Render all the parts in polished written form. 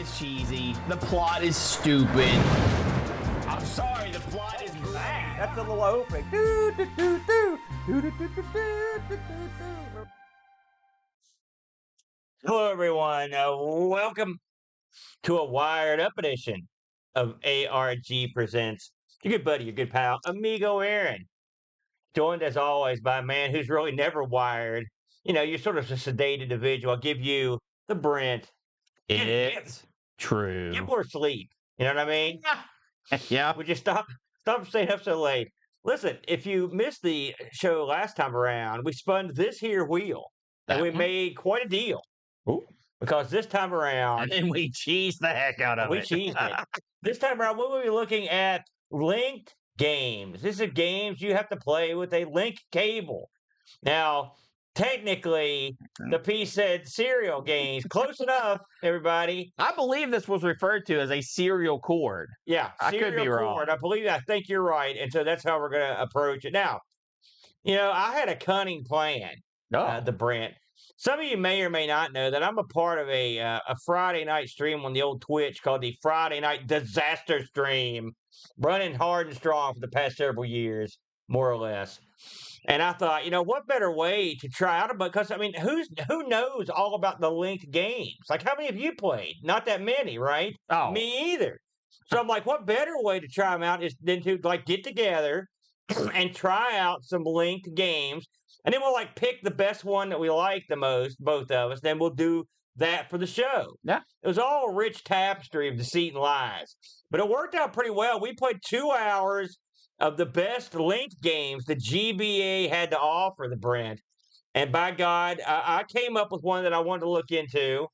is cheesy. The plot is stupid. I'm sorry, the plot is bad. That's a little opening. Hello, everyone. Welcome to a wired up edition of ARG Presents. Your good buddy, your good pal, Amigo Aaron. Joined as always by a man who's really never wired. You know, you're sort of a sedated individual. I'll give you the Brent. It's true. Get more sleep. You know what I mean? Yeah. Would you stop staying up so late? Listen, if you missed the show last time around, we spun this here wheel and That we one? made quite a deal. Ooh. Because this time around, And then we cheese the heck out of we it. cheesed it. This time around, we will be looking at linked games. These are games you have to play with a link cable. Now, technically, the piece said serial games. Close enough, everybody. I believe this was referred to as a serial cord. Yeah, I could be serial wrong. cord. I think you're right. And so that's how we're going to approach it. Now, you know, I had a cunning plan, the Brent. Some of you may or may not know that I'm a part of a Friday night stream on the old Twitch called the Friday Night Disaster Stream, running hard and strong for the past several years, more or less. And I thought, you know, what better way to try out? Because I mean, who knows all about the linked games? Like, how many of you played? Not that many, right? Oh. Me either. So I'm like, what better way to try them out is than to like get together and try out some linked games. And then we'll like pick the best one that we like the most, both of us. Then we'll do that for the show. Yeah. It was all a rich tapestry of deceit and lies. But it worked out pretty well. We played 2 hours of the best linked games the GBA had to offer, the Brent. And by God, I came up with one that I wanted to look into.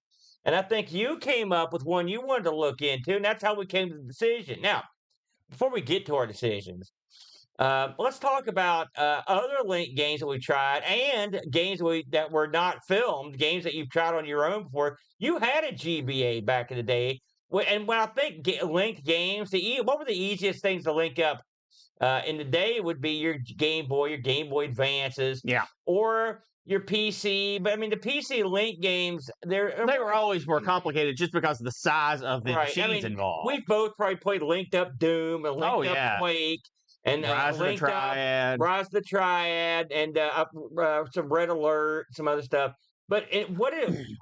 And I think you came up with one you wanted to look into. And that's how we came to the decision. Now, before we get to our decisions, let's talk about other link games that we tried and games that were not filmed, games that you've tried on your own before. You had a GBA back in the day. And when I think linked games, what were the easiest things to link up in the day would be your Game Boy Advances. Yeah. Or your PC. But I mean, the PC link games, They were always more complicated just because of the size of the machines involved. We've both probably played linked up Doom and linked up Quake. And Rise of the Triad. Rise of the Triad, and some Red Alert, some other stuff. But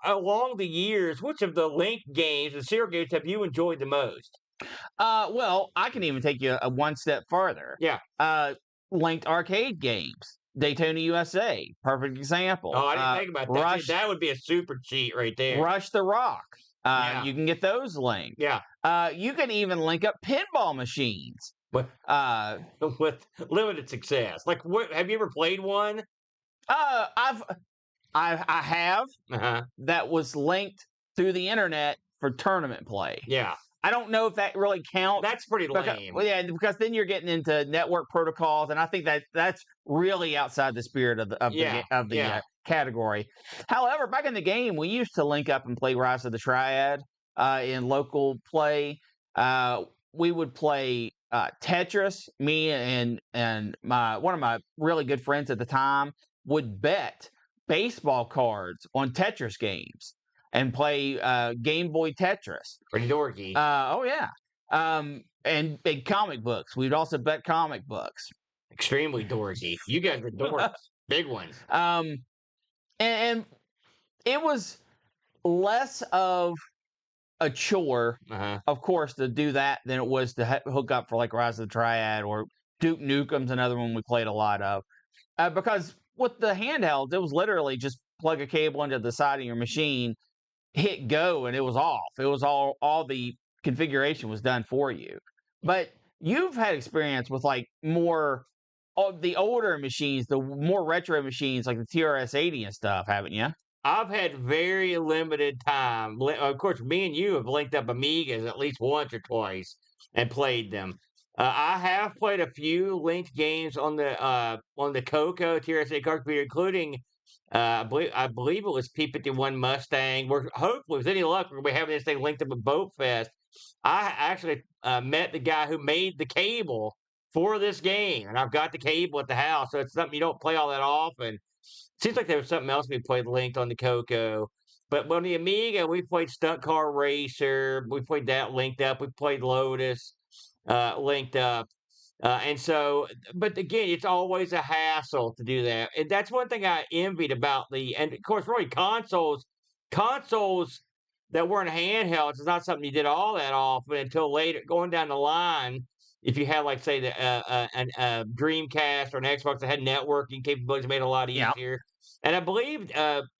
along the years, which of the linked games, the serial games, have you enjoyed the most? Well, I can even take you one step further. Yeah. Linked arcade games. Daytona USA, perfect example. Oh, I didn't think about that. Rush, That would be a super cheat right there. Rush the Rock. Yeah. You can get those linked. Yeah. You can even link up pinball machines. With limited success. Like, have you ever played one? I have. Uh-huh. That was linked through the internet for tournament play. Yeah. I don't know if that really counts. That's pretty lame. Because then you're getting into network protocols, and I think that's really outside the spirit of the category. However, back in the game, we used to link up and play Rise of the Triad in local play. We would play Tetris. Me and one of my really good friends at the time would bet baseball cards on Tetris games and play Game Boy Tetris. Pretty dorky. Oh yeah. And big comic books. We'd also bet comic books. Extremely dorky. You guys are dorks. Big ones. And it was less of a chore, of course, to do that than it was to hook up for like Rise of the Triad or Duke Nukem's another one we played a lot of. Because with the handhelds, it was literally just plug a cable into the side of your machine, hit go, and it was off. It was all the configuration was done for you. But you've had experience with like more of the older machines, the more retro machines like the TRS-80 and stuff, haven't you? I've had very limited time. Of course, me and you have linked up Amigas at least once or twice and played them. I have played a few linked games on the Coco TRS-80 card computer, including I believe it was P-51 Mustang. We're hopefully, with any luck, we're gonna be having this thing linked up with Boat Fest. I actually met the guy who made the cable for this game, and I've got the cable at the house, so it's something you don't play all that often. Seems like there was something else we played linked on the Coco. But on the Amiga, we played Stunt Car Racer. We played that linked up. We played Lotus linked up. And so, but again, it's always a hassle to do that. And that's one thing I envied about and of course, really consoles that weren't handhelds is not something you did all that often until later, going down the line. If you had, like, say, Dreamcast or an Xbox that had networking capabilities, made it a lot Yeah. easier. And I believe,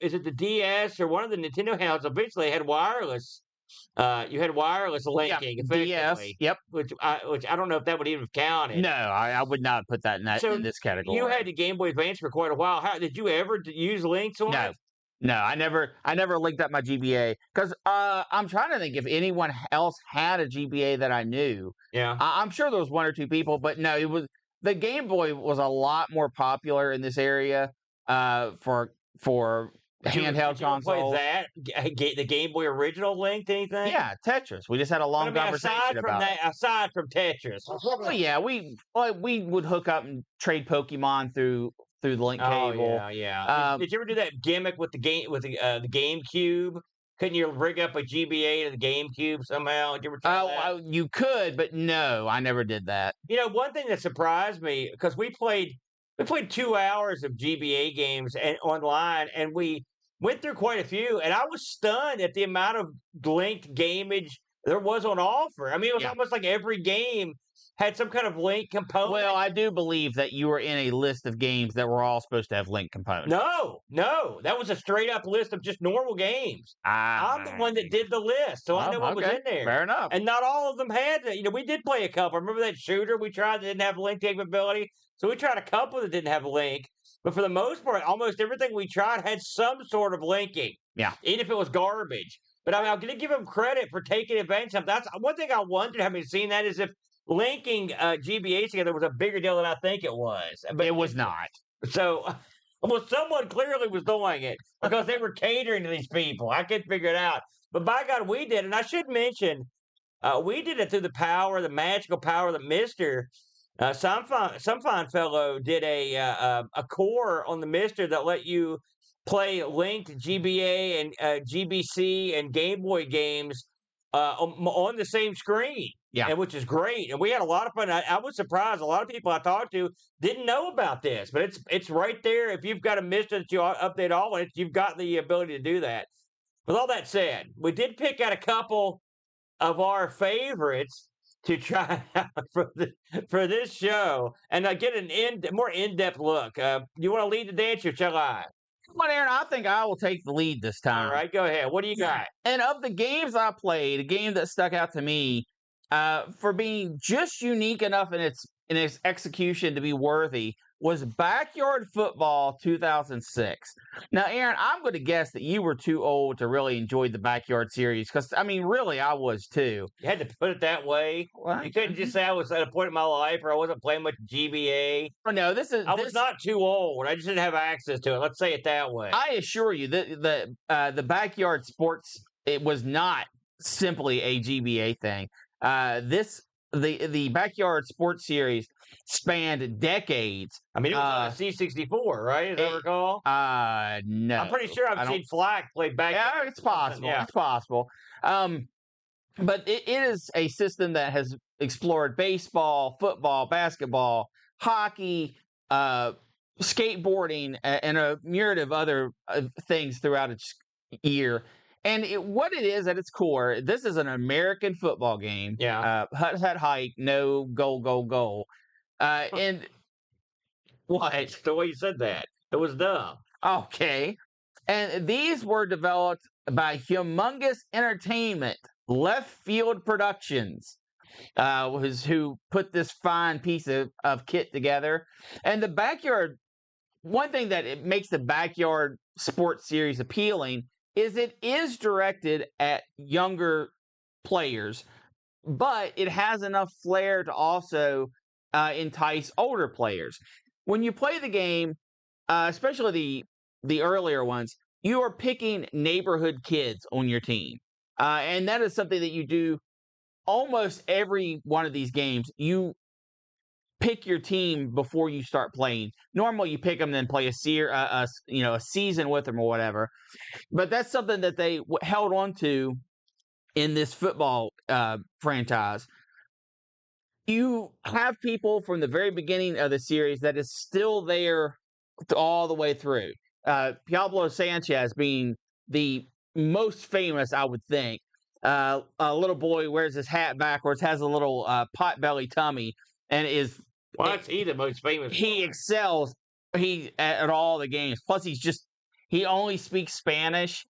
is it the DS or one of the Nintendo handhelds eventually had wireless. You had wireless linking DS. effectively, Yep. which I don't know if that would even have counted. No, I would not put that So in this you category. had the Game Boy Advance for quite a while. How did you ever use links on No. it? No, I never linked up my GBA because I'm trying to think if anyone else had a GBA that I knew. Yeah. I'm sure there was one or two people, but no, it was the Game Boy was a lot more popular in this area for handheld Did you ever play consoles. that? The Game Boy original linked anything? Yeah, Tetris. We just had a long But I mean, conversation about it. aside from Tetris. Oh yeah, we would hook up and trade Pokemon through the link Oh cable. yeah. Did you ever do that gimmick with the GameCube? Couldn't you rig up a GBA to the GameCube somehow? Did you ever try that? You could, but no, I never did that. You know, one thing that surprised me because we played 2 hours of GBA games online, and we went through quite a few, and I was stunned at the amount of linked gameage there was on offer. I mean, it was Yeah. almost like every game had some kind of link component. Well, I do believe that you were in a list of games that were all supposed to have link components. No, that was a straight up list of just normal games. I'm the one that did the list, so I know what was in there. Fair enough. And not all of them had that. You know, we did play a couple. Remember that shooter we tried that didn't have link capability? So we tried a couple that didn't have a link. But for the most part, almost everything we tried had some sort of linking. Yeah. Even if it was garbage. But I mean, I'm going to give them credit for taking advantage of. That's one thing I wondered, having seen that, is if linking GBAs together was a bigger deal than I think it was. But it was not. So, well, someone clearly was doing it because they were catering to these people. I couldn't figure it out. But by God, we did. And I should mention, we did it through the magical power that Mister. Some fine fellow did a core on the Mister that let you play linked GBA and GBC and Game Boy games on the same screen. Yeah. And which is great. And we had a lot of fun. I was surprised. A lot of people I talked to didn't know about this, but it's right there. If you've got a Mister that you update all on it, you've got the ability to do that. With all that said, we did pick out a couple of our favorites to try out for this show and get more in-depth look. You want to lead the dance or shall I? Come on, Aaron, I think I will take the lead this time. All right, go ahead. What do you got? And of the games I played, a game that stuck out to me for being just unique enough in its execution to be worthy was Backyard Football 2006. Now, Aaron, I'm going to guess that you were too old to really enjoy the Backyard series because, I mean, really, I was too. You had to put it that way. Well, you couldn't just say I was at a point in my life where I wasn't playing much GBA. Oh, no, I was not too old. I just didn't have access to it. Let's say it that way. I assure you that the Backyard Sports, it was not simply a GBA thing. The Backyard Sports Series spanned decades. I mean, it was on a C64, right? As I recall. No. I'm pretty sure I've seen Flack play Backyard. Yeah, it's possible. Yeah. It's possible. But it is a system that has explored baseball, football, basketball, hockey, skateboarding, and a myriad of other things throughout its year. And what it is at its core, this is an American football game. Yeah. Hut, hike, no, goal, goal, goal. And what? It's the way you said that. It was dumb. Okay. And these were developed by Humongous Entertainment, Left Field Productions, who put this fine piece of kit together. And the Backyard, one thing that it makes the Backyard Sports Series appealing is it is directed at younger players, but it has enough flair to also entice older players. When you play the game, especially the earlier ones, you are picking neighborhood kids on your team. And that is something that you do almost every one of these games. You pick your team before you start playing. Normally, you pick them, then play a season with them or whatever. But that's something that they held on to in this football franchise. You have people from the very beginning of the series that is still there all the way through. Pablo Sanchez being the most famous, I would think. A little boy wears his hat backwards, has a little pot belly tummy, and is Why is he the most famous? he excels at all the games. Plus, he only speaks Spanish,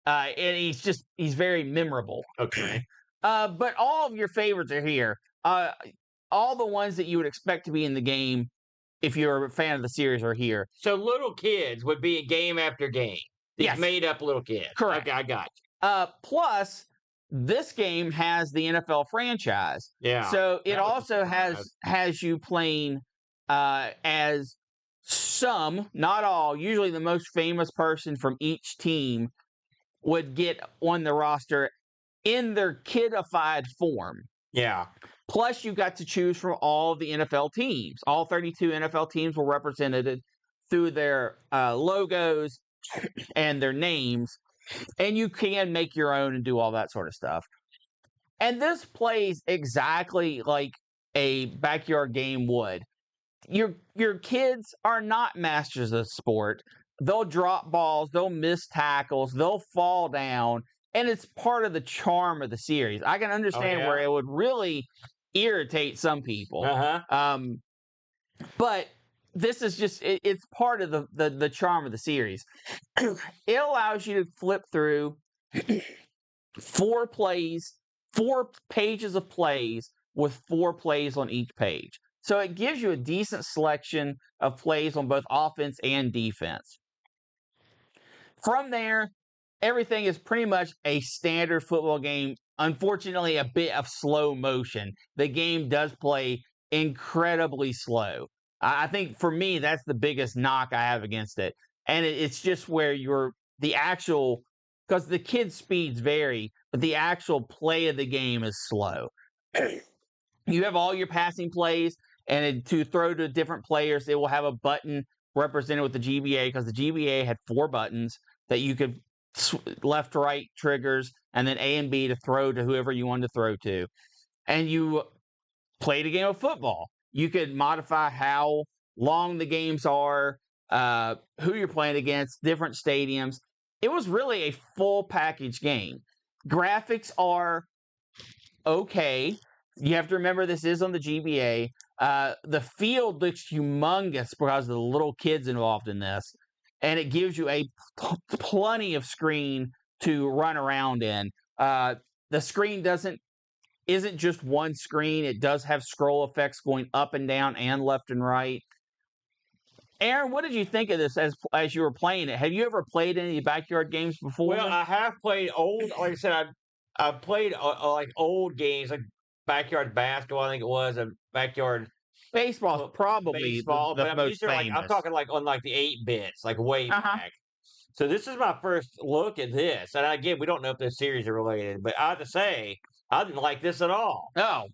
and he's very memorable. Okay. But all of your favorites are here. All the ones that you would expect to be in the game if you're a fan of the series are here. So little kids would be game after game. These Yes. made up little kids. Correct. Okay, I got you. Plus, this game has the NFL franchise. Yeah. So it also has you playing as some, not all, usually the most famous person from each team would get on the roster in their kidified form. Yeah. Plus, you got to choose from all the NFL teams. All 32 NFL teams were represented through their logos and their names. And you can make your own and do all that sort of stuff. And this plays exactly like a backyard game would. Your kids are not masters of sport. They'll drop balls, they'll miss tackles, they'll fall down, and it's part of the charm of the series. I can understand where it would really irritate some people. But this is just it's part of the charm of the series. It allows you to flip through 4 pages of plays with 4 plays on each page. So it gives you a decent selection of plays on both offense and defense. From there, everything is pretty much a standard football game. Unfortunately, a bit of slow motion. The game does play incredibly slow. I think for me, that's the biggest knock I have against it. And it's just where because the kids' speeds vary, but the actual play of the game is slow. You have all your passing plays, and to throw to different players, it will have a button represented with the GBA, because the GBA had 4 buttons that you could left, right triggers, and then A and B to throw to whoever you wanted to throw to. And you played a game of football. You could modify how long the games are, who you're playing against, different stadiums. It was really a full package game. Graphics are okay. You have to remember this is on the GBA. The field looks humongous because of the little kids involved in this. And it gives you plenty of screen to run around in. The screen isn't just one screen. It does have scroll effects going up and down and left and right. Aaron, what did you think of this as you were playing it? Have you ever played any backyard games before? Well, I have played old. Like I said, I've played like old games, like backyard basketball. I think it was a backyard baseball. Probably baseball, the but most famous. I'm talking like on like the 8-bits, like way back. So this is my first look at this, and again, we don't know if this series are related, but I have to say, I didn't like this at all. No.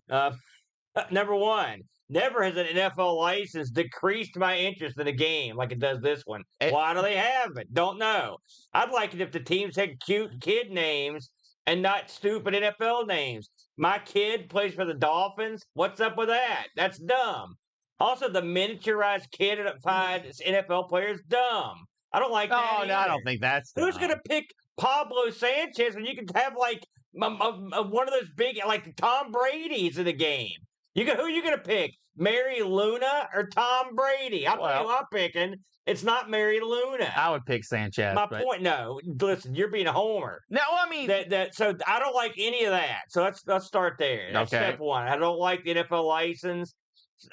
Number one, never has an NFL license decreased my interest in a game like it does this one. Why do they have it? Don't know. I'd like it if the teams had cute kid names and not stupid NFL names. My kid plays for the Dolphins. What's up with that? That's dumb. Also, the miniaturized kid-fied NFL player is dumb. I don't like that. Oh, no, I don't think that's Who's going to pick Pablo Sanchez when you can have like one of those big, like Tom Brady's in the game? Who are you going to pick? Mary Luna or Tom Brady? I'll tell you who I'm picking. It's not Mary Luna. I would pick Sanchez. Point, no. Listen, you're being a homer. No, I mean so I don't like any of that. So let's start there. That's step one. I don't like the NFL license.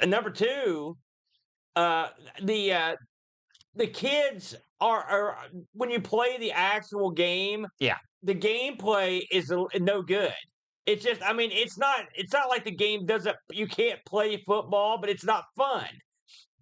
Number two, the kids are when you play the actual game. Yeah, the gameplay is no good. It's just, I mean, it's not like the game you can't play football, but it's not fun.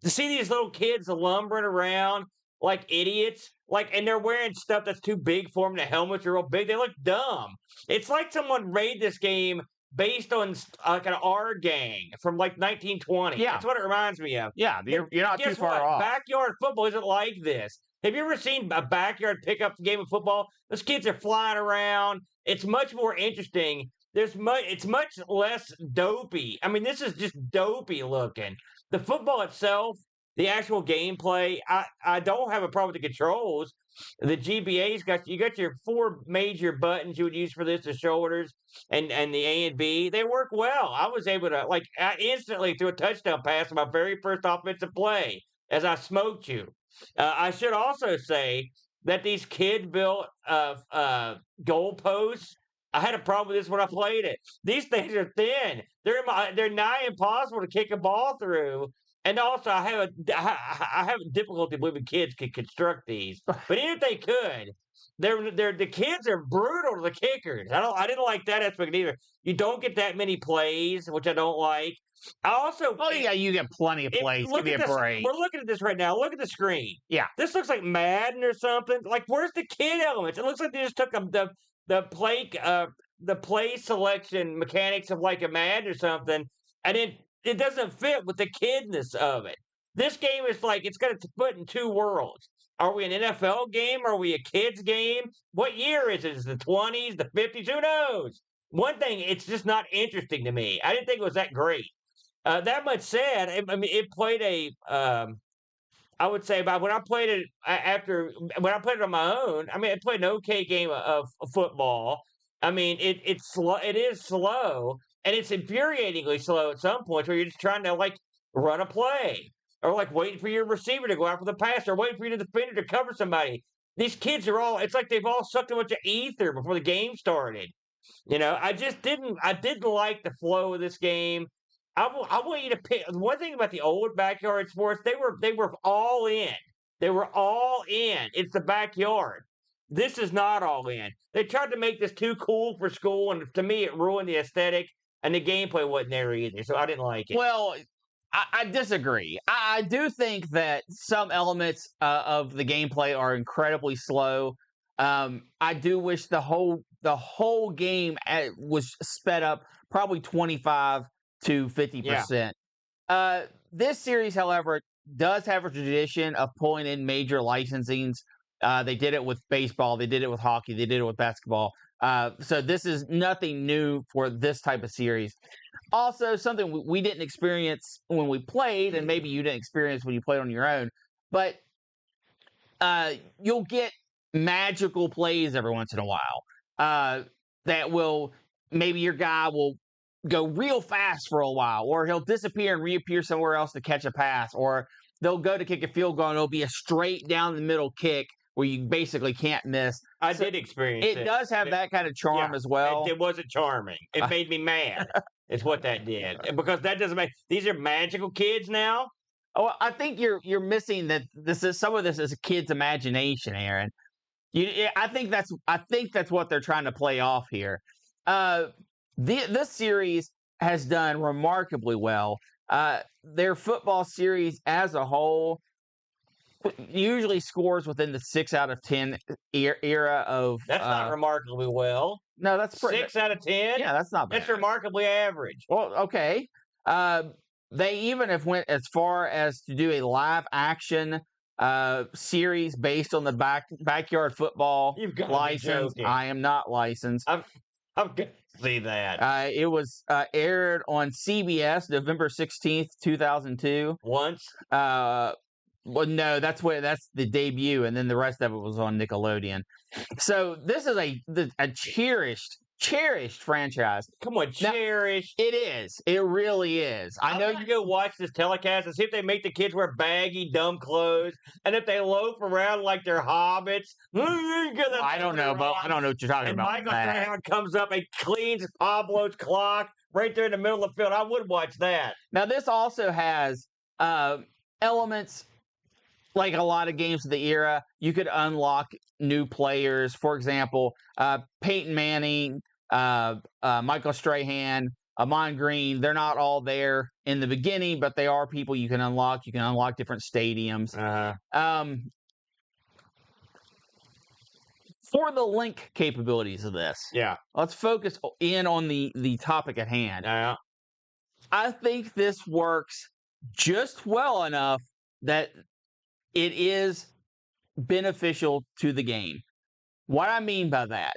To see these little kids lumbering around like idiots, and they're wearing stuff that's too big for them, the helmets are real big, they look dumb. It's like someone made this game based on like an ARG gang from like 1920. Yeah. That's what it reminds me of. Yeah, you're not too Guess far what? off. Backyard football isn't like this. Have you ever seen a backyard pickup game of football? Those kids are flying around. It's much more interesting. It's much less dopey. I mean, this is just dopey looking. The football itself, the actual gameplay, I don't have a problem with the controls. The GBA's you got your 4 major buttons you would use for this: the shoulders and the A and B. They work well. I was able to I instantly threw a touchdown pass on my very first offensive play as I smoked you. I should also say that these kid built goalposts. I had a problem with this when I played it. These things are thin. They're nigh impossible to kick a ball through. And also, I have difficulty believing kids can construct these. But even if they could, the kids are brutal to the kickers. I didn't like that aspect either. You don't get that many plays, which I don't like. I also you get plenty of plays. Give me a break. We're looking at this right now. Look at the screen. Yeah, this looks like Madden or something. Like, where's the kid elements? It looks like they just took the play selection mechanics of like a Madden or something, and it doesn't fit with the kidness of it. This game is like it's going to put in 2 worlds. Are we an NFL game? Are we a kids game? What year is it? Is it the 20s, the 50s? Who knows? One thing, it's just not interesting to me. I didn't think it was that great. That much said, I mean, it played I would say about when I played it when I played it on my own. I mean, it played an okay game of football. I mean, it's slow. It is slow, and it's infuriatingly slow at some points where you're just trying to like run a play or like waiting for your receiver to go out for the pass or waiting for your defender to cover somebody. These kids are it's like they've all sucked a bunch of ether before the game started. I didn't like the flow of this game. I want you to pick one thing about the old backyard sports. They were all in. They were all in. It's the backyard. This is not all in. They tried to make this too cool for school, and to me, it ruined the aesthetic, and the gameplay wasn't there either. So I didn't like it. Well, I disagree. I do think that some elements of the gameplay are incredibly slow. I do wish the whole game was sped up probably 25 to 50%. This series, however, does have a tradition of pulling in major licensings. They did it with baseball. They did it with hockey. They did it with basketball. So this is nothing new for this type of series. Also, something we didn't experience when we played, and maybe you didn't experience when you played on your own, but you'll get magical plays every once in a while that will maybe your guy will go real fast for a while, or he'll disappear and reappear somewhere else to catch a pass, or they'll go to kick a field goal and it'll be a straight down the middle kick where you basically can't miss. I did experience it. It does have that kind of charm as well. It wasn't charming. It made me mad. It's what that did. Because that doesn't make these are magical kids now. Oh, I think you're missing that some of this is a kid's imagination, Aaron. I think that's what they're trying to play off here. This series has done remarkably well. Their football series as a whole usually scores within the 6 out of 10 era of. That's not remarkably well. No, that's 6 out of 10. Yeah, that's not bad. That's remarkably average. Well, okay. They even have went as far as to do a live action series based on the backyard football license. I am not licensed. I'm good to see that. It was aired on CBS November 16th, 2002. Once? Well, no, that's the debut, and then the rest of it was on Nickelodeon. So this is a cherished franchise. Come on, cherished. It is. It really is. I know you go watch this telecast and see if they make the kids wear baggy, dumb clothes, and if they loaf around like they're hobbits. I don't know, but I don't know what you're talking about. Michael Strahan comes up and cleans Pablo's clock right there in the middle of the field. I would watch that. Now, this also has elements. Like a lot of games of the era, you could unlock new players. For example, Peyton Manning, Michael Strahan, Amon Green. They're not all there in the beginning, but they are people you can unlock. You can unlock different stadiums. for the link capabilities of this, Yeah. let's focus in on the topic at hand. Yeah. I think this works just well enough that it is beneficial to the game. What I mean by that,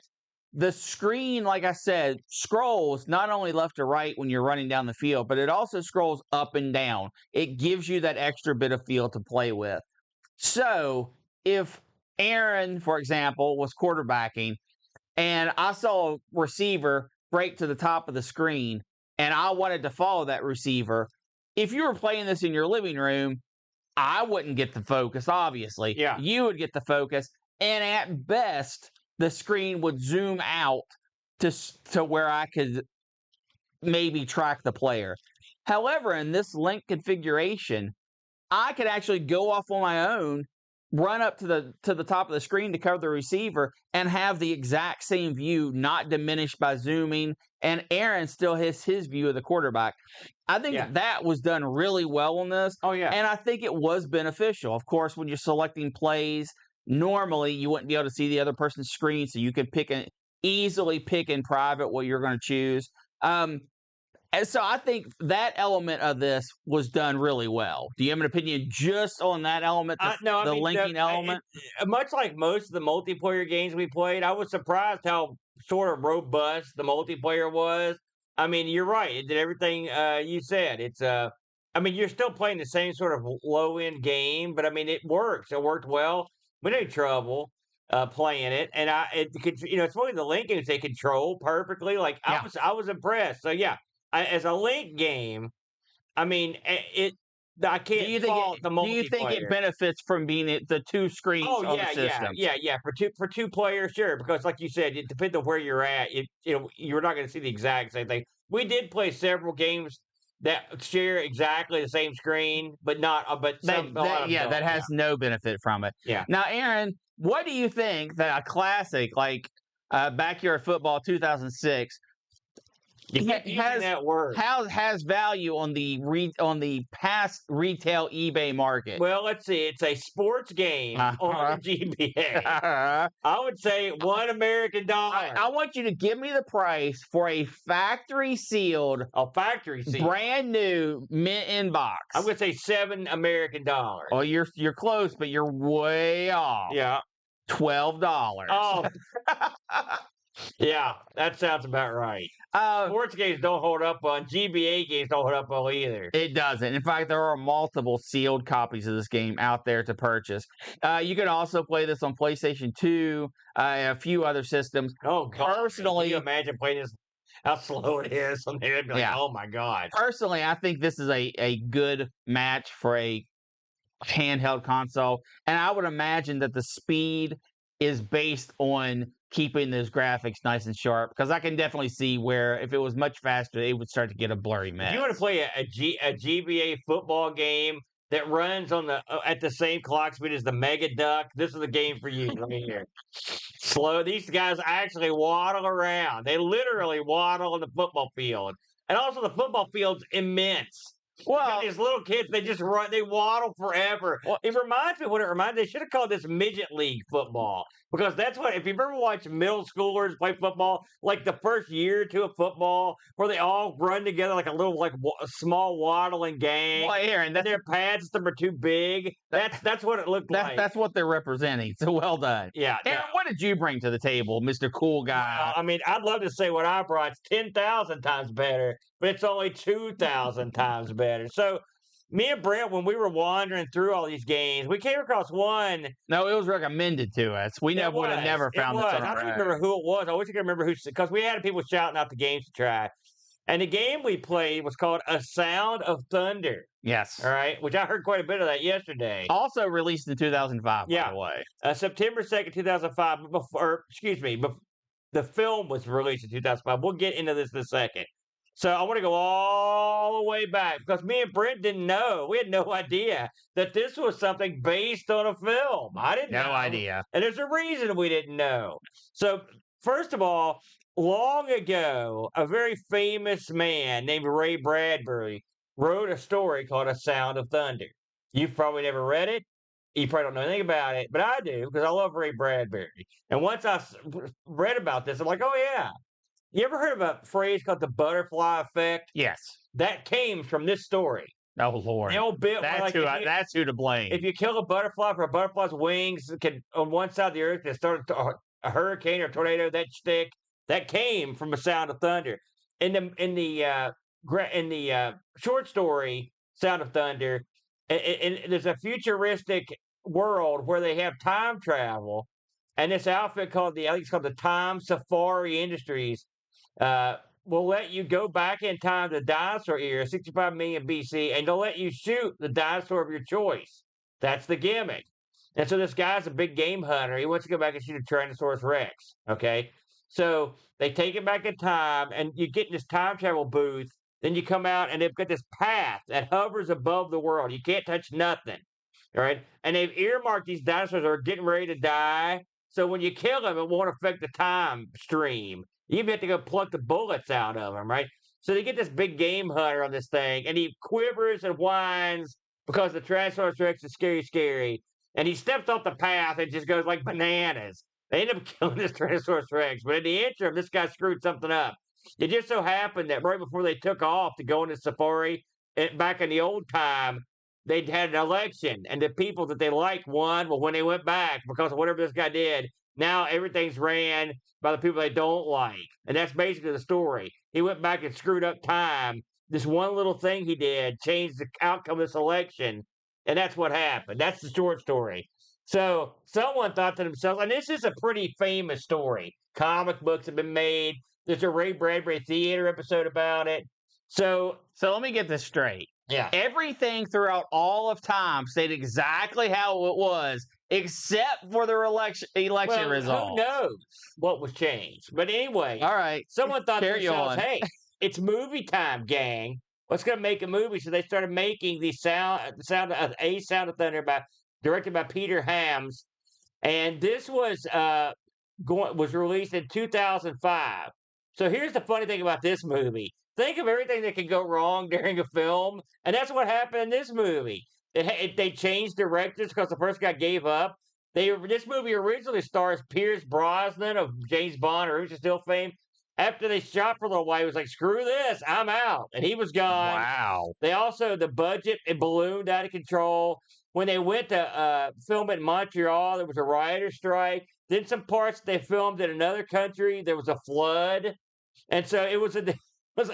the screen, like I said, scrolls not only left to right when you're running down the field, but it also scrolls up and down. It gives you that extra bit of field to play with. So if Aaron, for example, was quarterbacking and I saw a receiver break to the top of the screen and I wanted to follow that receiver, if you were playing this in your living room, I wouldn't get the focus, obviously. Yeah. You would get the focus. And at best, the screen would zoom out to where I could maybe track the player. However, in this link configuration, I could actually go off on my own, run up to the top of the screen to cover the receiver, and have the exact same view, not diminished by zooming. And Aaron still has his view of the quarterback. I think that was done really well on this. Oh, yeah. And I think it was beneficial. Of course, when you're selecting plays, normally you wouldn't be able to see the other person's screen, so you could easily pick in private what you're going to choose. And so I think that element of this was done really well. Do you have an opinion just on that element, the linking element? Much like most of the multiplayer games we played, I was surprised how sort of robust the multiplayer was. I mean, you're right. It did everything you said. It's I mean, you're still playing the same sort of low end game, but I mean, it works. It worked well. We had no trouble playing it, and it's really the link games they control perfectly. Like I was impressed. So yeah. As a link game, I mean, I can't fault the multiplayer. Do you think it benefits from being the two screens on the system? Yeah. For two players, sure. Because like you said, it depends on where you're at. You're not going to see the exact same thing. We did play several games that share exactly the same screen, but not. That has no benefit from it. Yeah. Now, Aaron, what do you think that a classic like Backyard Football 2006? Has value on the past retail eBay market? Well, let's see. It's a sports game on the GBA. I would say $1 American. I want you to give me the price for a factory sealed, brand new mint in box. I'm going to say $7 American. Oh, you're close, but you're way off. Yeah, $12. Oh. Yeah, that sounds about right. Sports games don't hold up on GBA games. Don't hold up on either. It doesn't. In fact, there are multiple sealed copies of this game out there to purchase. You can also play this on PlayStation 2, a few other systems. Oh, God. Personally, can you imagine playing this? How slow it is on there? Oh my God. Personally, I think this is a good match for a handheld console, and I would imagine that the speed is based on keeping those graphics nice and sharp, because I can definitely see where if it was much faster, it would start to get a blurry mess. If you want to play a GBA football game that runs on at the same clock speed as the Mega Duck, this is the game for you. Let me hear. Slow. These guys actually waddle around. They literally waddle on the football field, and also the football field's immense. Well, these little kids, they just run, they waddle forever. Well, it reminds me of what it reminds me. They should have called this midget league football, because that's what, if you've ever watched middle schoolers play football, like the first year or two of football, where they all run together like a little, small waddling gang. Well, Aaron, and their pads are too big. That's what it looked like. That's what they're representing. So well done. Yeah. Aaron, what did you bring to the table, Mr. Cool Guy? I mean, I'd love to say what I brought. It's 10,000 times better, but it's only 2,000 times better. So, me and Brent, when we were wandering through all these games, we came across one. No, it was recommended to us. We would have never found this on our own. I don't remember who it was. I wish I could remember who, because we had people shouting out the games to try. And the game we played was called A Sound of Thunder. Yes. All right, which I heard quite a bit of that yesterday. Also released in 2005, by the way. September 2nd, 2005. The film was released in 2005. We'll get into this in a second. So I want to go all the way back, because me and Brent didn't know. We had no idea that this was something based on a film. I didn't know. No idea. And there's a reason we didn't know. So, first of all, long ago, a very famous man named Ray Bradbury wrote a story called A Sound of Thunder. You've probably never read it. You probably don't know anything about it, but I do because I love Ray Bradbury. And once read about this, I'm like, oh yeah. You ever heard of a phrase called the butterfly effect? Yes. That came from this story. Oh Lord. The old bit where, like, That's who to blame. if you kill a butterfly for a butterfly's wings can on one side of the earth can start a hurricane or a tornado, that stick that came from a sound of thunder. In the short story Sound of Thunder, and there's a futuristic world where they have time travel, and this outfit called I think it's called the Time Safari Industries, will let you go back in time to dinosaur era, 65 million BC, and they'll let you shoot the dinosaur of your choice. That's the gimmick. And so this guy's a big game hunter. He wants to go back and shoot a Tyrannosaurus Rex. Okay. So they take it back in time, and you get in this time travel booth. Then you come out, and they've got this path that hovers above the world. You can't touch nothing. All right. And they've earmarked these dinosaurs that are getting ready to die. So when you kill them, it won't affect the time stream. You even have to go pluck the bullets out of them, right? So they get this big game hunter on this thing, and he quivers and whines because the Tyrannosaurus Rex is scary, scary. And he steps off the path and just goes like bananas. They end up killing this Tyrannosaurus Rex, but in the interim, this guy screwed something up. It just so happened that right before they took off to go into safari, back in the old time, they'd had an election, and the people that they liked won. Well, when they went back, because of whatever this guy did, now everything's ran by the people they don't like. And that's basically the story. He went back and screwed up time. This one little thing he did changed the outcome of this election, and that's what happened. That's the short story. So someone thought to themselves, and this is a pretty famous story. Comic books have been made. There's a Ray Bradbury theater episode about it. So let me get this straight. Yeah. Everything throughout all of time stayed exactly how it was, except for the election result. Who knows what was changed? But anyway, all right. Someone thought to themselves, hey, it's movie time, gang. Let's go make a movie. So they started making the Sound of Thunder directed by Peter Hams. And this was released in 2005. So here's the funny thing about this movie. Think of everything that can go wrong during a film, and that's what happened in this movie. They changed directors because the first guy gave up. This movie originally stars Pierce Brosnan of James Bond or Ocean Still fame. After they shot for a little while, he was like, "Screw this, I'm out," and he was gone. Wow. The budget ballooned out of control. When they went to film in Montreal, there was a writer's strike. Then some parts they filmed in another country, there was a flood, and so it was a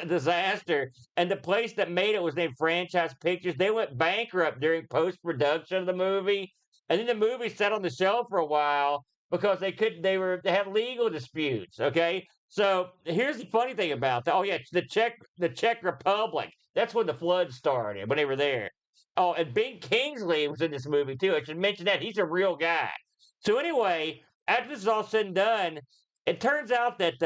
disaster. And the place that made it was named Franchise Pictures. They went bankrupt during post-production of the movie. And then the movie sat on the shelf for a while because they had legal disputes. Okay. So here's the funny thing about that. Oh yeah, the Czech Republic. That's when the flood started, when they were there. Oh, and Ben Kingsley was in this movie too. I should mention that. He's a real guy. So anyway, after this is all said and done, it turns out that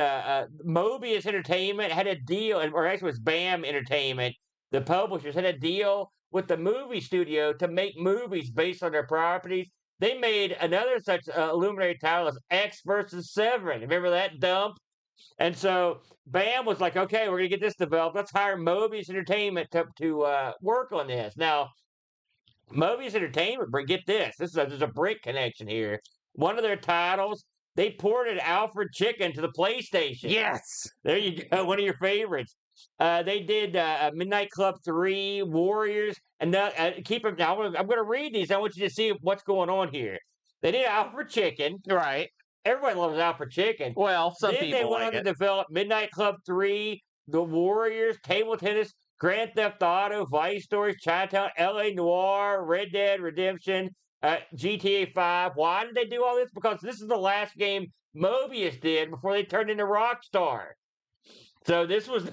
Mobius Entertainment had a deal, or actually it was BAM Entertainment, the publishers, had a deal with the movie studio to make movies based on their properties. They made another such illuminated title as X versus Severin. Remember that dump? And so BAM was like, okay, we're going to get this developed. Let's hire Mobius Entertainment to work on this. Now, Mobius Entertainment, get this. There's a brick connection here. One of their titles, they ported Alfred Chicken to the PlayStation. Yes. There you go. One of your favorites. They did Midnight Club 3, Warriors. And keep them now. I'm going to read these. I want you to see what's going on here. They did Alfred Chicken. Right. Everybody loves Alfred Chicken. Well, some people Then they went on to develop Midnight Club 3, The Warriors, Table Tennis, Grand Theft Auto, Vice Stories, Chinatown, L.A. Noire, Red Dead Redemption, GTA 5. Why did they do all this? Because this is the last game Mobius did before they turned into Rockstar. So this was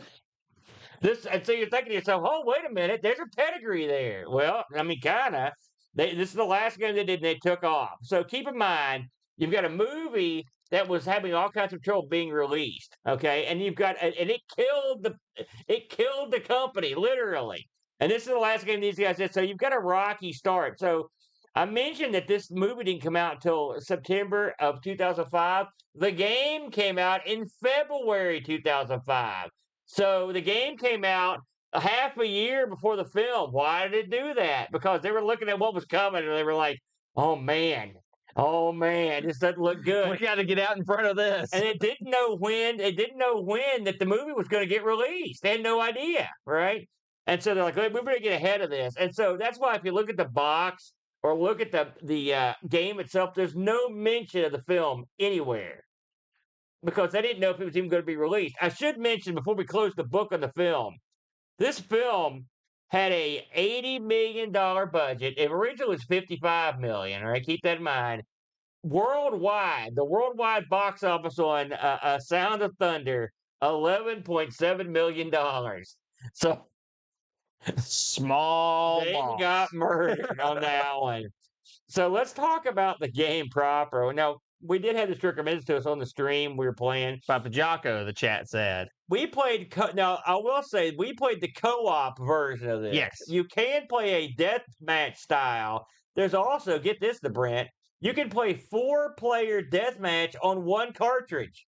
this, and so you're thinking to yourself, "Oh, wait a minute, there's a pedigree there." Well, I mean, kinda. This is the last game they did, and they took off. So keep in mind, you've got a movie that was having all kinds of trouble being released. Okay, and it killed the company literally. And this is the last game these guys did. So you've got a rocky start. So I mentioned that this movie didn't come out until September of 2005. The game came out in February 2005. So the game came out a half a year before the film. Why did it do that? Because they were looking at what was coming and they were like, oh man, this doesn't look good. We got to get out in front of this. And it didn't know when that the movie was going to get released. They had no idea, right? And so they're like, "Hey, we better get ahead of this." And so that's why if you look at the box or look at the game itself, there's no mention of the film anywhere because they didn't know if it was even going to be released. I should mention before we close the book on the film, this film had a $80 million budget. It originally was $55 million. All right, keep that in mind. Worldwide, the worldwide box office on Sound of Thunder, $11.7 million. So Small they ball. got murdered on that one. So let's talk about the game proper. Now, we did have this recommended to us on the stream we were playing. Papa Jocko, the chat said. We played, now I will say, we played the co-op version of this. Yes. You can play a death match style. There's also, get this, the Brent, you can play 4-player deathmatch on one cartridge.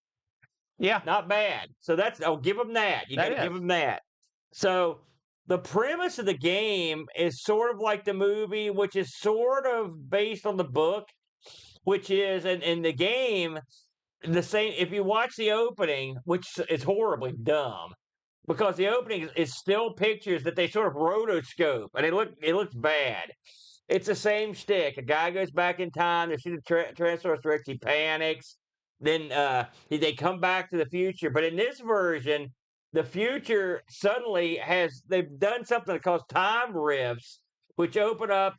Yeah. Not bad. So that's, I'll give them that. You got to give them that. So the premise of the game is sort of like the movie, which is sort of based on the book, which is, in the game, the same. If you watch the opening, which is horribly dumb, because the opening is still pictures that they sort of rotoscope, and it looks bad. It's the same shtick. A guy goes back in time. They see the Tyrannosaurus Rex. He panics. Then they come back to the future. But in this version, the future suddenly they've done something called time rifts, which open up,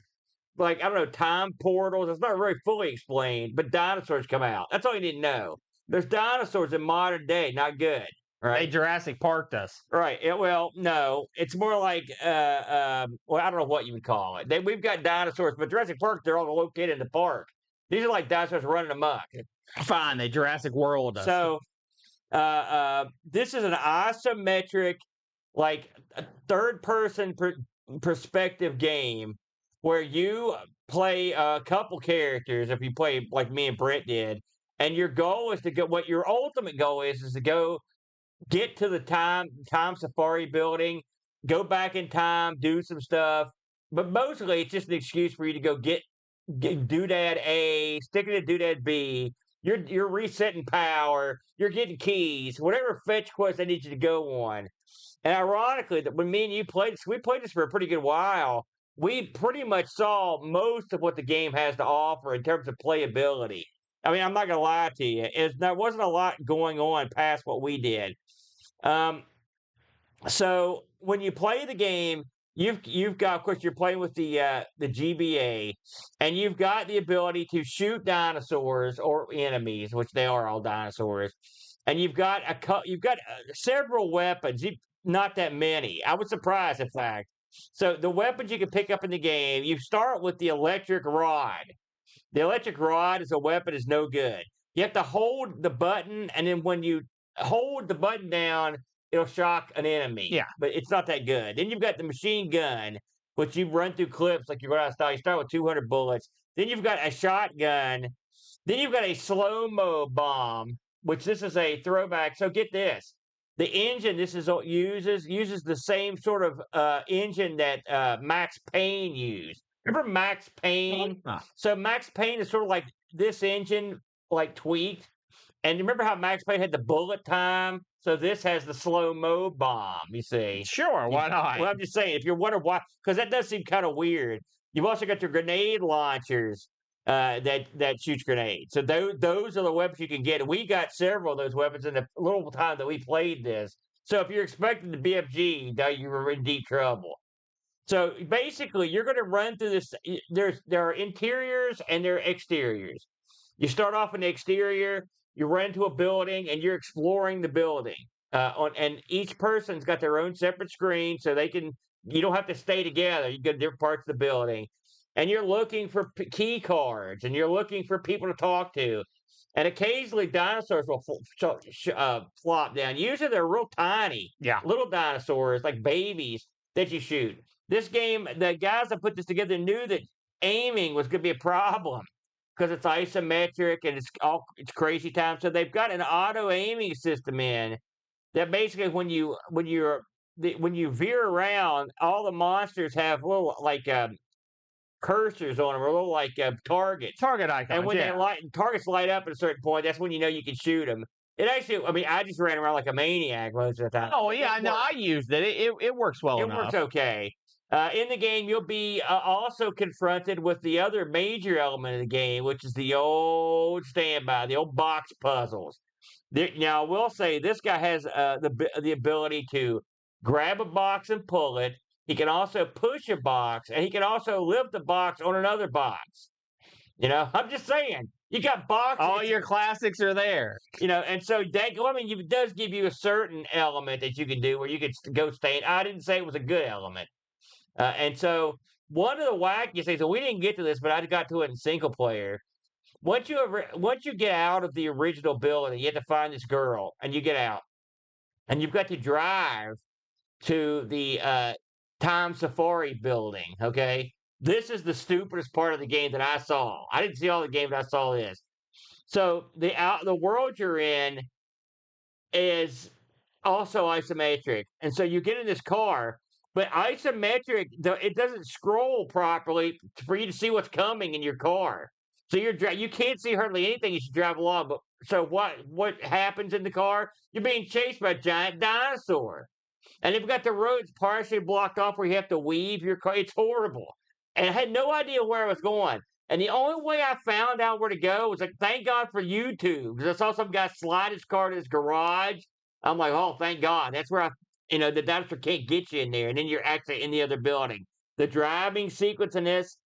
like, I don't know, time portals. It's not very fully explained, but dinosaurs come out. That's all you need to know. There's dinosaurs in modern day. Not good. Right. They Jurassic Parked us. Right. Well, no, it's more like, well, I don't know what you would call it. We've got dinosaurs, but Jurassic Park, they're all located in the park. These are like dinosaurs running amok. Fine, they Jurassic World us. So, this is an isometric, like, third-person perspective game where you play a couple characters, if you play like me and Brent did, and your goal is to go, what your ultimate goal is to go get to the time safari building, go back in time, do some stuff. But mostly it's just an excuse for you to go get doodad A, stick it to doodad B. You're resetting power, you're getting keys, whatever fetch quest I need you to go on. And ironically, that when me and you played this, we played this for a pretty good while. We pretty much saw most of what the game has to offer in terms of playability. I mean, I'm not gonna lie to you. There wasn't a lot going on past what we did. So when you play the game, you've got, of course, you're playing with the GBA, and you've got the ability to shoot dinosaurs or enemies, which they are all dinosaurs, and you've got several weapons. Not that many. I was surprised, in fact. So the weapons you can pick up in the game, you start with the electric rod. The electric rod as a weapon is no good. You have to hold the button, and then when you hold the button down, it'll shock an enemy. Yeah. But it's not that good. Then you've got the machine gun, which you run through clips like you're going out of style. You start with 200 bullets. Then you've got a shotgun. Then you've got a slow-mo bomb, which this is a throwback. So get this. The engine this uses the same sort of engine that Max Payne used. Remember Max Payne? So Max Payne is sort of like this engine, like tweaked. And you remember how Max Payne had the bullet time? So this has the slow-mo bomb, you see. Sure, why not? Well, I'm just saying, if you're wondering why, because that does seem kind of weird. You've also got your grenade launchers that shoots grenades. So those are the weapons you can get. And we got several of those weapons in the little time that we played this. So if you're expecting the BFG, now you were in deep trouble. So basically, you're going to run through this. There are interiors and there are exteriors. You start off in the exterior. You run into a building and you're exploring the building. And each person's got their own separate screen, so you don't have to stay together. You go to different parts of the building, and you're looking for key cards, and you're looking for people to talk to. And occasionally, dinosaurs will flop down. Usually, they're real tiny, little dinosaurs like babies that you shoot. This game, the guys that put this together knew that aiming was going to be a problem, because it's isometric and it's crazy time. So they've got an auto aiming system in that basically when you veer around, all the monsters have little cursors on them, or little like targets. Target icons. And when yeah. targets light up at a certain point, that's when you know you can shoot them. It actually, I mean, I just ran around like a maniac most of the time. Oh yeah, no, I used it. It works well It enough. works okay. In the game, you'll be also confronted with the other major element of the game, which is the old standby, the old box puzzles. Now, I will say this guy has the ability to grab a box and pull it. He can also push a box, and he can also lift the box on another box. I'm just saying, you got boxes. All your classics are there. And so that, I mean, it does give you a certain element that you can do where you can go stand. I didn't say it was a good element. And so one of the wackiest things, and we didn't get to this, but I got to it in single player. Once you get out of the original building, you have to find this girl, and you get out, and you've got to drive to the Time Safari building. Okay, this is the stupidest part of the game that I saw. I didn't see all the game, but I saw this. So the world you're in is also isometric, and so you get in this car. But isometric, it doesn't scroll properly for you to see what's coming in your car. So you can't see hardly anything as you drive along. But so what happens in the car? You're being chased by a giant dinosaur, and they've got the roads partially blocked off where you have to weave your car. It's horrible, and I had no idea where I was going. And the only way I found out where to go was like, thank God for YouTube, because I saw some guy slide his car to his garage. I'm like, oh, thank God, that's where the dinosaur can't get you in there, and then you're actually in the other building. The driving sequence in this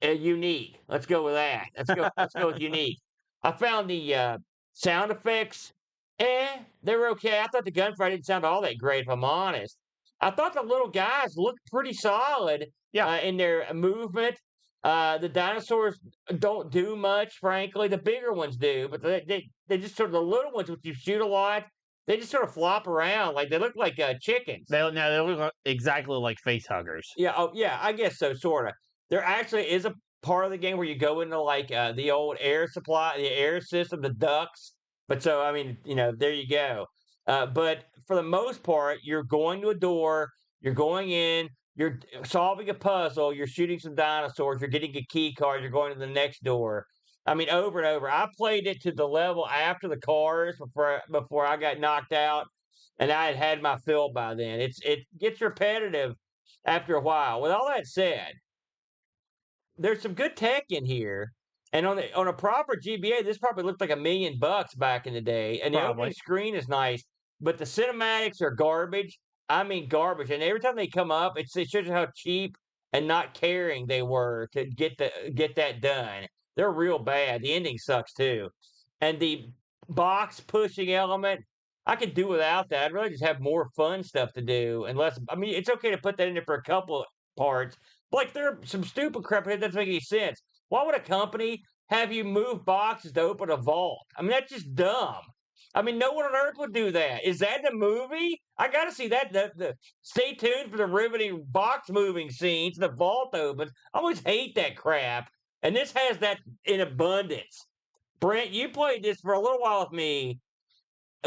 is unique. Let's go with that. Let's go with unique. I found the sound effects. They were okay. I thought the gunfire didn't sound all that great, if I'm honest. I thought the little guys looked pretty solid. In their movement. The dinosaurs don't do much, frankly. The bigger ones do, but they just sort of, the little ones, which you shoot a lot, they just sort of flop around like they look like chickens. They look exactly like face huggers. Yeah, I guess so, sort of. There actually is a part of the game where you go into like the old air supply, the air system, the ducts. But so, I mean, there you go. But for the most part, you're going to a door, you're going in, you're solving a puzzle, you're shooting some dinosaurs, you're getting a key card, you're going to the next door. I mean, over and over. I played it to the level after the cars before I got knocked out, and I had my fill by then. It gets repetitive after a while. With all that said, there's some good tech in here, and on a proper GBA, this probably looked like $1 million back in the day. And the opening screen is nice, but the cinematics are garbage. I mean, garbage. And every time they come up, it shows you how cheap and not caring they were to get that done. They're real bad. The ending sucks too. And the box pushing element, I could do without that. I'd really just have more fun stuff to do. It's okay to put that in there for a couple of parts. But like, there are some stupid crap that doesn't make any sense. Why would a company have you move boxes to open a vault? I mean, that's just dumb. I mean, no one on earth would do that. Is that the movie? I got to see that. Stay tuned for the riveting box moving scenes. The vault opens. I always hate that crap. And this has that in abundance. Brent, you played this for a little while with me.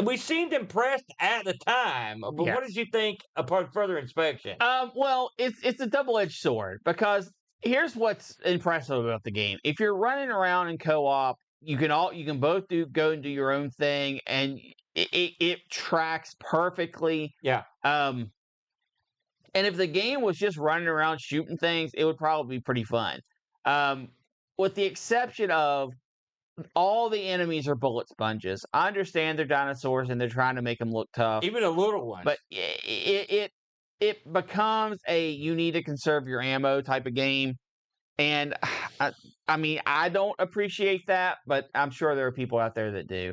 We seemed impressed at the time. But What did you think upon further inspection? Well, it's a double-edged sword, because here's what's impressive about the game. If you're running around in co-op, you can both go and do your own thing, and it tracks perfectly. Yeah. And if the game was just running around shooting things, it would probably be pretty fun. With the exception of all the enemies are bullet sponges. I understand they're dinosaurs and they're trying to make them look tough. Even a little one. But it becomes a you need to conserve your ammo type of game. And I mean, I don't appreciate that, but I'm sure there are people out there that do.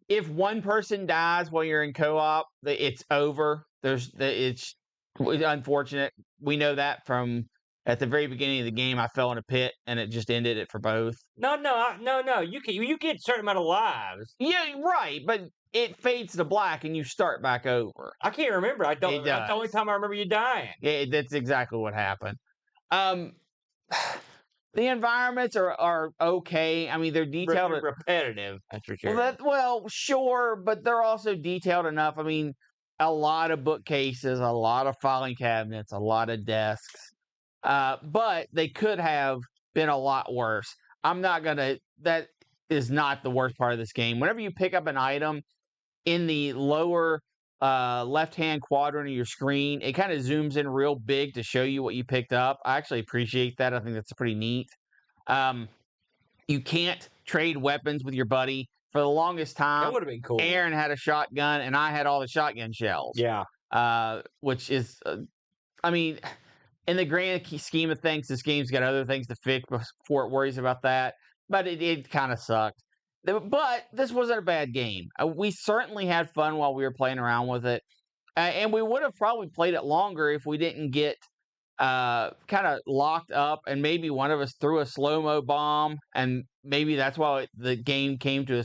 If one person dies while you're in co-op, it's over. It's unfortunate. We know that from at the very beginning of the game. I fell in a pit and it just ended it for both. No. You get a certain amount of lives. Yeah, right. But it fades to black and you start back over. I can't remember. That's the only time I remember you dying. Yeah, that's exactly what happened. The environments are okay. I mean, they're detailed. Repetitive, that's for sure. Well, sure, but they're also detailed enough. I mean, a lot of bookcases, a lot of filing cabinets, a lot of desks. but they could have been a lot worse. I'm not gonna. That is not the worst part of this game. Whenever you pick up an item in the lower left-hand quadrant of your screen, it kind of zooms in real big to show you what you picked up. I actually appreciate that. I think that's pretty neat. You can't trade weapons with your buddy. For the longest That time, would have been cool. Aaron had a shotgun and I had all the shotgun shells. Yeah. Which is, I mean, in the grand scheme of things, this game's got other things to fix before it worries about that. But it kind of sucked. But this wasn't a bad game. We certainly had fun while we were playing around with it. And we would have probably played it longer if we didn't get kind of locked up and maybe one of us threw a slow-mo bomb. And maybe that's why the game came to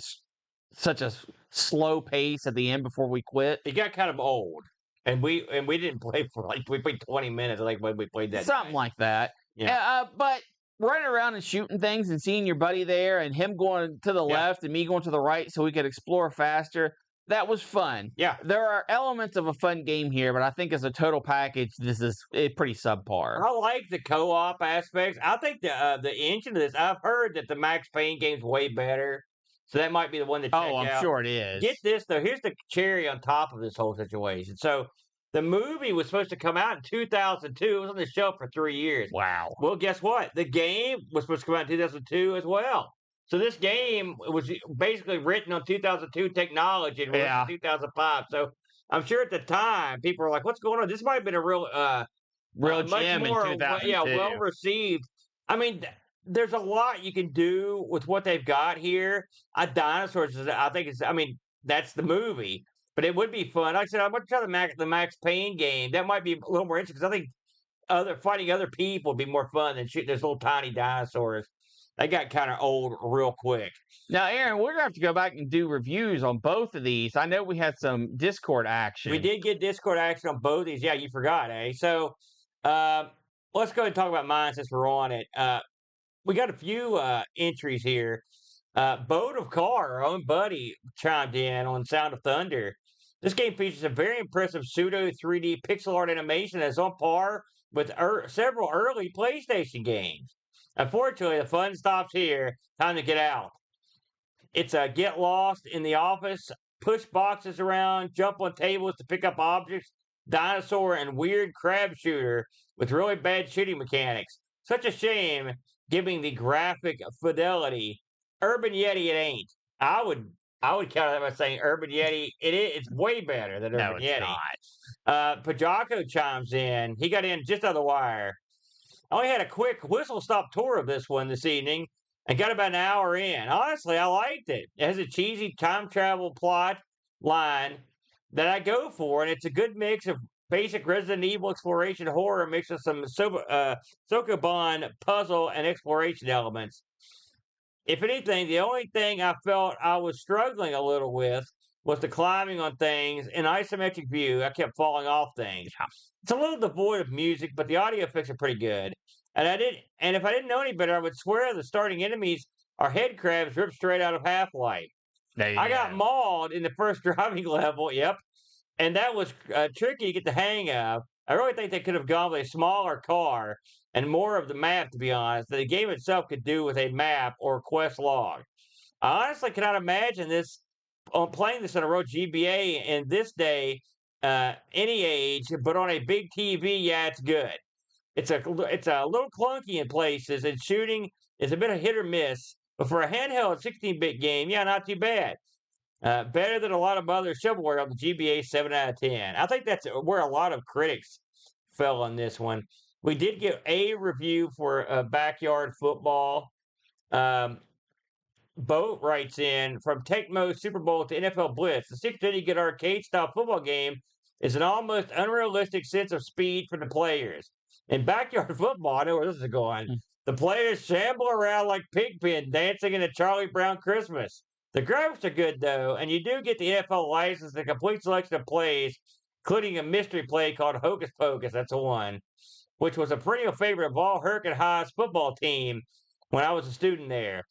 such a slow pace at the end before we quit. It got kind of old. And we didn't play for we played 20 minutes like when we played that. Something like that. Yeah. But running around and shooting things and seeing your buddy there and him going to the left and me going to the right so we could explore faster, that was fun. Yeah. There are elements of a fun game here, but I think as a total package, this is pretty subpar. I like the co-op aspects. I think the engine of this, I've heard that the Max Payne game's way better. So that might be the one to check out. Oh, I'm sure it is. Get this, though. Here's the cherry on top of this whole situation. So the movie was supposed to come out in 2002. It was on the shelf for 3 years. Wow. Well, guess what? The game was supposed to come out in 2002 as well. So this game was basically written on 2002 technology and released in 2005. So I'm sure at the time, people were like, what's going on? This might have been a real gem in 2002. well received. I mean, there's a lot you can do with what they've got here. Dinosaurs, that's the movie. But it would be fun. Like I said, I'm going to try the Max Payne game. That might be a little more interesting because I think fighting other people would be more fun than shooting those little tiny dinosaurs. They got kind of old real quick. Now, Aaron, we're going to have to go back and do reviews on both of these. I know we had some Discord action. We did get Discord action on both of these. Yeah, you forgot, eh? So let's go ahead and talk about mine since we're on it. We got a few entries here. Boat of Car, our own buddy, chimed in on Sound of Thunder. This game features a very impressive pseudo 3D pixel art animation that's on par with several early PlayStation games. Unfortunately, the fun stops here. Time to get out. It's a get lost in the office, push boxes around, jump on tables to pick up objects, dinosaur and weird crab shooter with really bad shooting mechanics. Such a shame, giving the graphic fidelity. Urban Yeti, it ain't. I would count that by saying Urban Yeti. It's way better than Urban Yeti. Not. Pajako chimes in. He got in just on the wire. I only had a quick whistle-stop tour of this one this evening and got about an hour in. Honestly, I liked it. It has a cheesy time travel plot line that I go for, and it's a good mix of basic Resident Evil exploration horror mixed with some Sokoban puzzle and exploration elements. If anything, the only thing I felt I was struggling a little with was the climbing on things in isometric view. I kept falling off things. It's a little devoid of music, but the audio effects are pretty good. And if I didn't know any better, I would swear the starting enemies are head crabs ripped straight out of Half-Life. I got mauled in the first driving level. Yep. And that was tricky to get the hang of. I really think they could have gone with a smaller car and more of the map, to be honest, that the game itself could do with a map or quest log. I honestly cannot imagine this on playing this on a real GBA in this day, any age, but on a big TV, yeah, it's good. It's a little clunky in places, and shooting is a bit of hit or miss. But for a handheld 16-bit game, yeah, not too bad. Better than a lot of other shovelware on the GBA 7 out of 10. I think that's where a lot of critics fell on this one. We did get a review for Backyard Football. Boat writes in, from Tecmo Super Bowl to NFL Blitz, the 6-inning arcade-style football game is an almost unrealistic sense of speed for the players. In Backyard Football, I know where this is going. The players shamble around like Pigpen dancing in a Charlie Brown Christmas. The graphics are good, though, and you do get the NFL license and a complete selection of plays, including a mystery play called Hocus Pocus, that's the one, which was a perennial favorite of all Hurricane High's football team when I was a student there.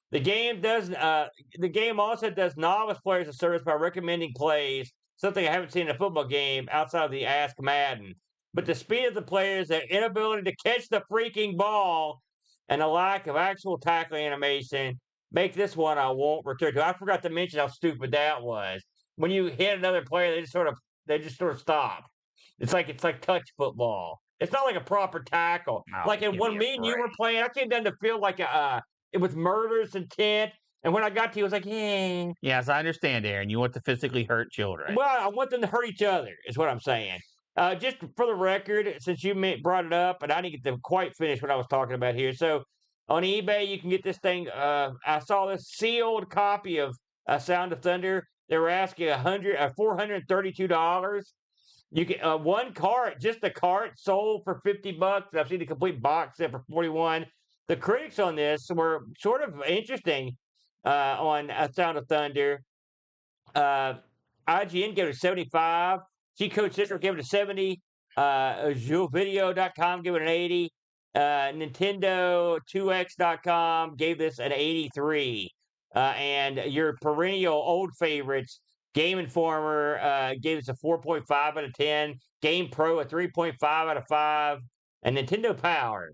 The game also does novice players a service by recommending plays, something I haven't seen in a football game outside of the Ask Madden. but the speed of the players, their inability to catch the freaking ball, and the lack of actual tackling animation make this one I won't return to. I forgot to mention how stupid that was. When you hit another player, they just sort of stop. It's like touch football. It's not like a proper tackle. Oh, like give when me a me and you break. were playing, I came down to feel like it was murderous intent. And when I got to you, it was like, yeah. Yes, I understand, Aaron. You want to physically hurt children. Well, I want them to hurt each other, is what I'm saying. Just for the record, since you brought it up, and I didn't get to quite finish what I was talking about here. So on eBay, you can get this thing. I saw this sealed copy of Sound of Thunder. They were asking $432. You get one cart, just the cart, sold for $50. I've seen the complete box set for 41. The critics on this were sort of interesting on Sound of Thunder. IGN gave it a 75. G-Code Sister gave it a 70. JewelVideo.com gave it an 80. Nintendo2x.com gave this an 83. And your perennial old favorites, Game Informer gave us a 4.5 out of 10. Game Pro a 3.5 out of 5. And Nintendo Power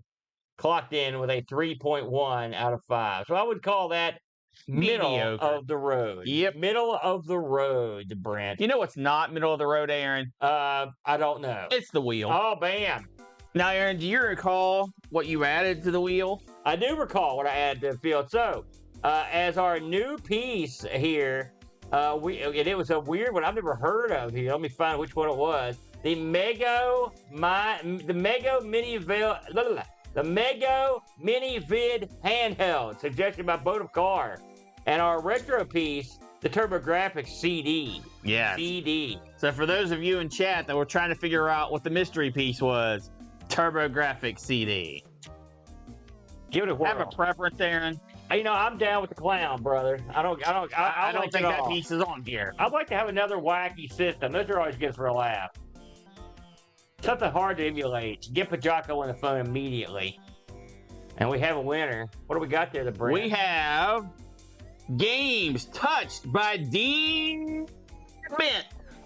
clocked in with a 3.1 out of 5. So I would call that middle Mediocre. of the road. Yep. Middle of the road, Brent. You know what's not middle of the road, Aaron? I don't know. It's the wheel. Oh, bam. Now, Aaron, do you recall what you added to the wheel? I do recall what I added to the field. So, as our new piece here, and it was a weird one I've never heard of here. Let me find which one it was. The Mego Mini Vid handheld, suggested by Boat of Car. And our retro piece, the TurboGrafx CD. Yes. CD. So for those of you in chat that were trying to figure out what the mystery piece was, TurboGrafx CD. Give it a whirl. Have a preference, Aaron? You know, I'm down with the clown, brother. I don't think that piece is on here. I'd like to have another wacky system. Those are always good for a laugh. Something hard to emulate. Get Pajako on the phone immediately. And we have a winner. What do we got there, the brand? We have games touched by Dean Bent.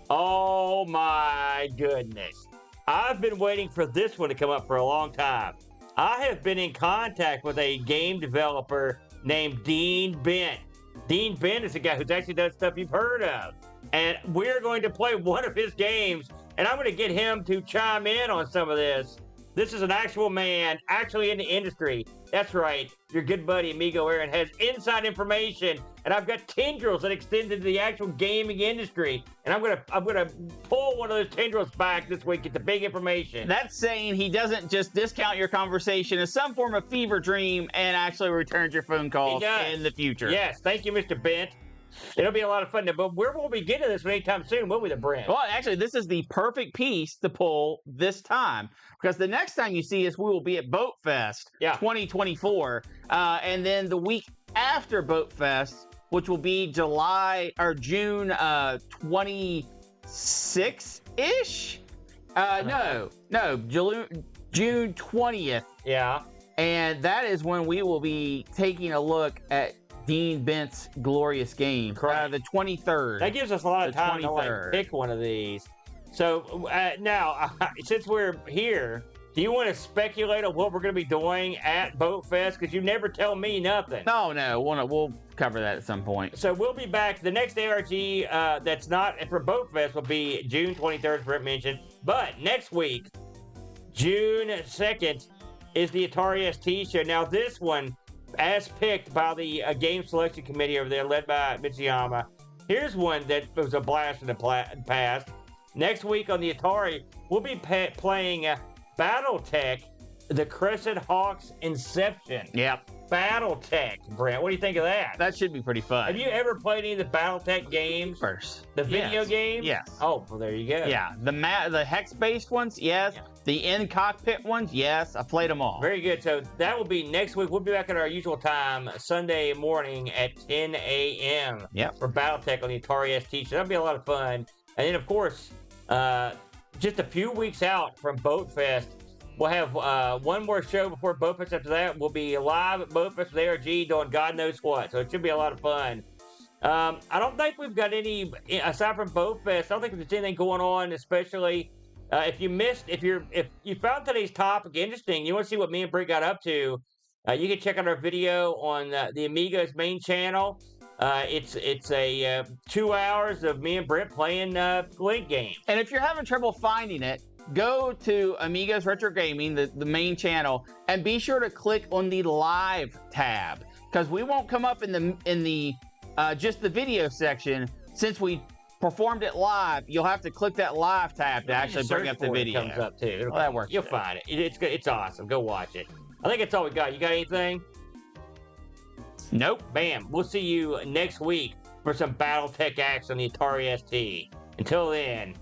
Oh my goodness. I've been waiting for this one to come up for a long time. I have been in contact with a game developer named Dean Bent. Dean Bent is a guy who's actually done stuff you've heard of. And we're going to play one of his games, and I'm going to get him to chime in on some of this. This is an actual man, actually in the industry. That's right. Your good buddy, Amigo Aaron, has inside information, and I've got tendrils that extend into the actual gaming industry. And I'm gonna pull one of those tendrils back this week, get the big information. That's saying he doesn't just discount your conversation as some form of fever dream and actually returns your phone calls in the future. Yes, thank you, Mr. Bent. It'll be a lot of fun. But where will we get to this anytime soon, will we, the Brent? Well, actually, this is the perfect piece to pull this time, because the next time you see us, we will be at Boat Fest 2024. And then the week after Boat Fest, which will be June 26th-ish? June 20th. Yeah. And that is when we will be taking a look at Dean Bent's glorious game. The 23rd. That gives us a lot of time to pick one of these. So now, since we're here, do you want to speculate on what we're going to be doing at Boat Fest? Because you never tell me nothing. No, we'll cover that at some point. So we'll be back. The next ARG that's not for Boat Fest will be June 23rd, as Brent mentioned. But next week, June 2nd, is the Atari ST show. Now, this one, as picked by the game selection committee over there, led by Mitsuyama. Here's one that was a blast in the past. Next week on the Atari, we'll be playing Battletech, the Crescent Hawks Inception. Yep. Battletech, Brent. What do you think of that? That should be pretty fun. Have you ever played any of the Battletech games? First. The video games? Yes. Oh, well, there you go. Yeah. The hex-based ones, yes. Yeah. The in-cockpit ones, yes. I played them all. Very good. So that will be next week. We'll be back at our usual time, Sunday morning at 10 a.m. Yep. For Battletech on the Atari ST. So that'll be a lot of fun. And then, of course, just a few weeks out from Boat Fest, we'll have one more show before Boat Fest. After that, we'll be live at Boat Fest with ARG doing God knows what. So it should be a lot of fun. I don't think we've got any, aside from Boat Fest, I don't think there's anything going on, especially If you found today's topic interesting, you want to see what me and Brent got up to, you can check out our video on the Amigos main channel. It's a 2 hours of me and Brent playing Link games. And if you're having trouble finding it, go to Amigos Retro Gaming, the main channel, and be sure to click on the live tab, because we won't come up in the just the video section. Since we performed it live, you'll have to click that live tab to actually bring up the video. It comes up too. Well, that works. You'll find it. It's good. It's awesome. Go watch it. I think that's all we got. You got anything? Nope. Bam. We'll see you next week for some BattleTech action on the Atari ST. Until then,